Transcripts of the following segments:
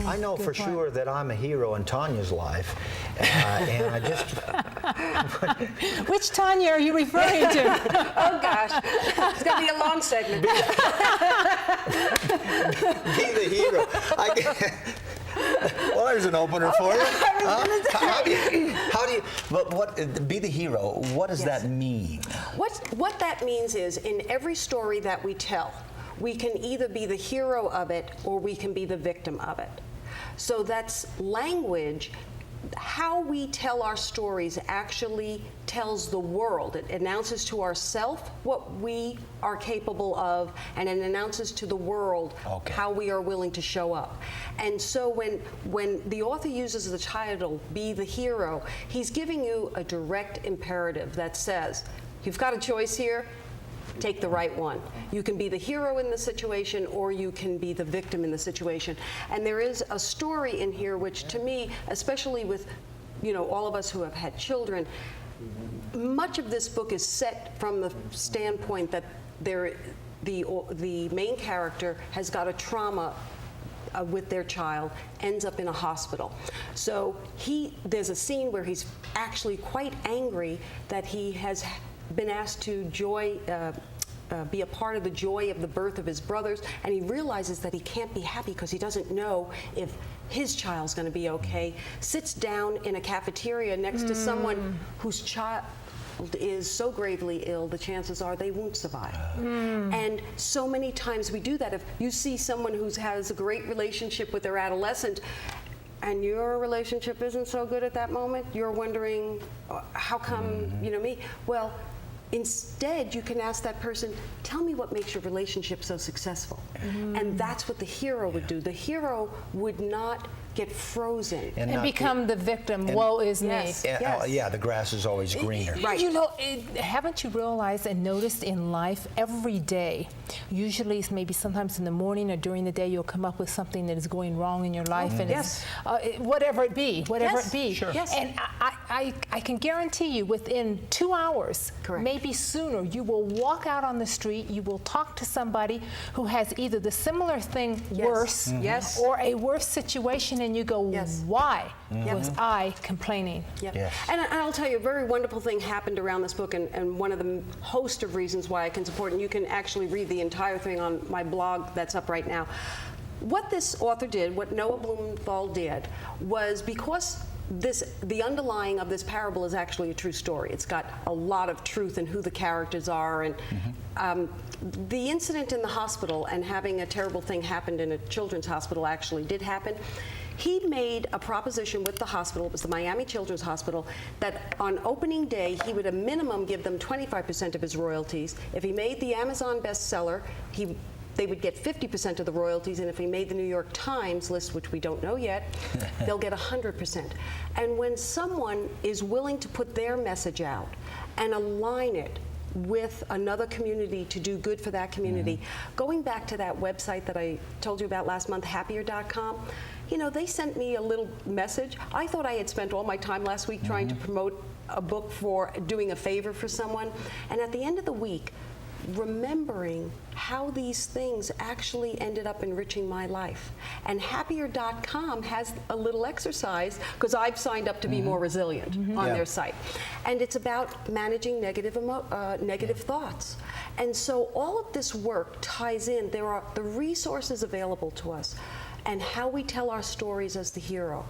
I know for sure that I'm a hero in Tanya's life, and I just... Which Tanya are you referring to? Oh gosh, it's gonna be a long segment. Be the hero. Well, there's an opener for you. How do you, but be the hero, what does that mean? What that means is, in every story that we tell, we can either be the hero of it or we can be the victim of it. So that's language. How we tell our stories actually tells the world. It announces to ourselves what we are capable of, and it announces to the world how we are willing to show up. And so when the author uses the title, Be the Hero, he's giving you a direct imperative that says, you've got a choice here. Take the right one. You can be the hero in the situation, or you can be the victim in the situation. And there is a story in here which, to me, especially with, all of us who have had children, much of this book is set from the standpoint that the main character has got a trauma with their child, ends up in a hospital. So there's a scene where he's actually quite angry that he has been asked to be a part of the joy of the birth of his brothers, and he realizes that he can't be happy because he doesn't know if his child's going to be okay. Sits down in a cafeteria next to someone whose child is so gravely ill, the chances are they won't survive. And so many times we do that. If you see someone who has a great relationship with their adolescent, and your relationship isn't so good at that moment, you're wondering, how come, me? Well, instead, you can ask that person, tell me what makes your relationship so successful. And that's what the hero would do. The hero would not get frozen. And become the victim, woe is me. Yeah, the grass is always greener. Right. Haven't you realized and noticed in life every day, usually it's maybe sometimes in the morning or during the day, you'll come up with something that is going wrong in your life, and it's, whatever it be. Sure. And I can guarantee you within 2 hours, maybe sooner, you will walk out on the street, you will talk to somebody who has either the similar thing worse or a worse situation, and you go, why was I complaining? And I'll tell you, a very wonderful thing happened around this book, and one of the host of reasons why I can support it, and you can actually read the entire thing on my blog that's up right now. What this author did, what Noah Blumenthal did, was because the underlying of this parable is actually a true story. It's got a lot of truth in who the characters are, and the incident in the hospital and having a terrible thing happened in a children's hospital actually did happen. He made a proposition with the hospital, it was the Miami Children's Hospital, that on opening day he would a minimum give them 25% of his royalties. If he made the Amazon bestseller, they would get 50% of the royalties, and if he made the New York Times list, which we don't know yet, they'll get 100%. And when someone is willing to put their message out and align it with another community to do good for that community, going back to that website that I told you about last month, happier.com, they sent me a little message. I thought I had spent all my time last week trying to promote a book for doing a favor for someone, and at the end of the week, remembering how these things actually ended up enriching my life. And happier.com has a little exercise, because I've signed up to be more resilient on their site. And it's about managing negative thoughts. And so all of this work ties in. There are the resources available to us and how we tell our stories as the hero.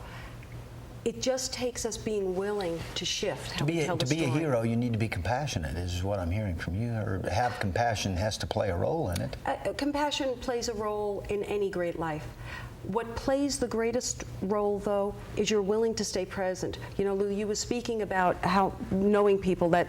It just takes us being willing to shift how we tell the story. To be a hero, you need to be compassionate, is what I'm hearing from you. Or have compassion has to play a role in it. Compassion plays a role in any great life. What plays the greatest role, though, is you're willing to stay present. Lou, you were speaking about how knowing people that,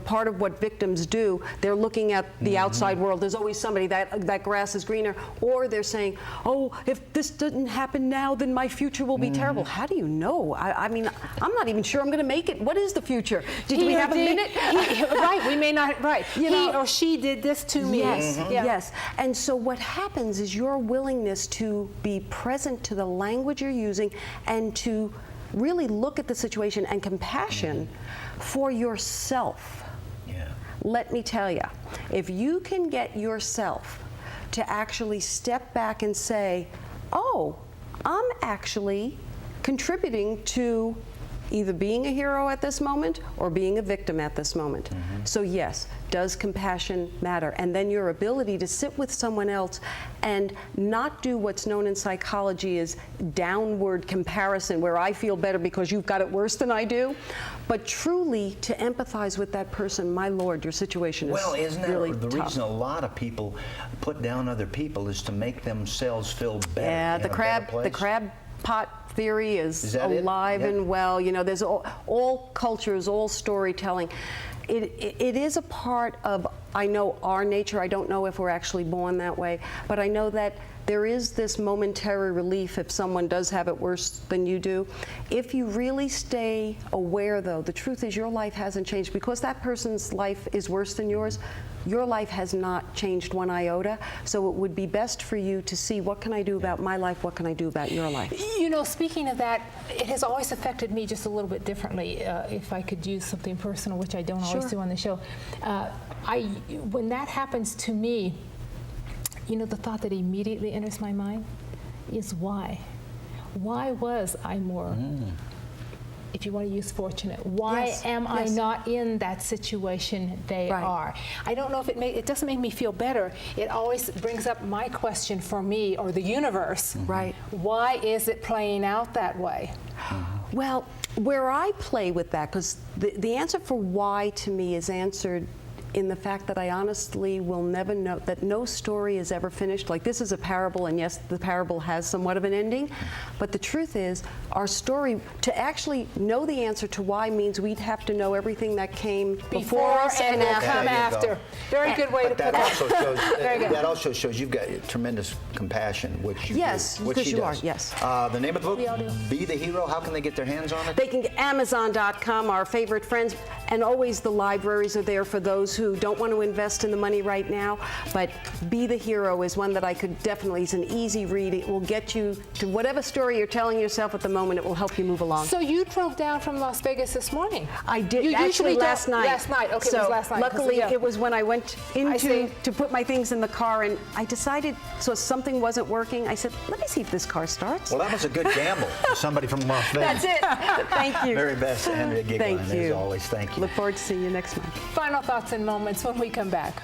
part of what victims do, they're looking at the outside world. There's always somebody that grass is greener, or they're saying, oh, if this doesn't happen now, then my future will be terrible. How do you know? I mean, I'm not even sure I'm going to make it. What is the future? Did we have a minute? We may not, he or she did this to me. Yes. And so what happens is your willingness to be present to the language you're using and to really look at the situation and compassion for yourself. Let me tell you, if you can get yourself to actually step back and say, oh, I'm actually contributing to either being a hero at this moment or being a victim at this moment. So yes, does compassion matter? And then your ability to sit with someone else and not do what's known in psychology as downward comparison, where I feel better because you've got it worse than I do, but truly to empathize with that person. My Lord, your situation is isn't that really the tough. reason a lot of people put down other people is to make themselves feel better? Yeah, in the a better crab place? pot theory is that it? alive Yeah. and well. You know, there's all cultures, all storytelling. It is a part of, I know, our nature. I don't know if we're actually born that way, but I know that there is this momentary relief if someone does have it worse than you do. If you really stay aware, though, the truth is your life hasn't changed. Because that person's life is worse than yours, your life has not changed one iota. So it would be best for you to see, what can I do about my life? What can I do about your life? You know, speaking of that, it has always affected me just a little bit differently. If I could use something personal, which I don't always do on the show. When that happens to me, you know, the thought that immediately enters my mind is why? Why was I more, if you want to use fortunate, why am I not in that situation they are? I don't know if it doesn't make me feel better. It always brings up my question for me, or the universe. Right. Why is it playing out that way? Well, where I play with that, because the answer for why to me is answered in the fact that I honestly will never know, that no story is ever finished. Like, this is a parable, and yes, the parable has somewhat of an ending, but the truth is, our story, to actually know the answer to why means we'd have to know everything that came before us and will after. come after. Very good way to put That also that. shows. Very good. That also shows you've got tremendous compassion, which you Yes, do, which because she you does. are, yes. The name of the book, We all do. Be the Hero. How can they get their hands on it? They can get Amazon.com, our favorite friends, and always the libraries are there for those who don't want to invest in the money right now. But Be the Hero is one that I could definitely, it's an easy read. It will get you to whatever story you're telling yourself at the moment. It will help you move along. So you drove down from Las Vegas this morning? I did, You actually usually last don't- night. Last night, okay, so it was last night. 'cause luckily, of- it was when I went into see. to put my things in the car, and I decided, so something wasn't working. I said, let me see if this car starts. Well, that was a good gamble for somebody from Las Vegas. That's it. Thank you. Very best, Andrea Goeglein. Thank you. As always, thank you. Look forward to seeing you next month. Final thoughts and moments when we come back.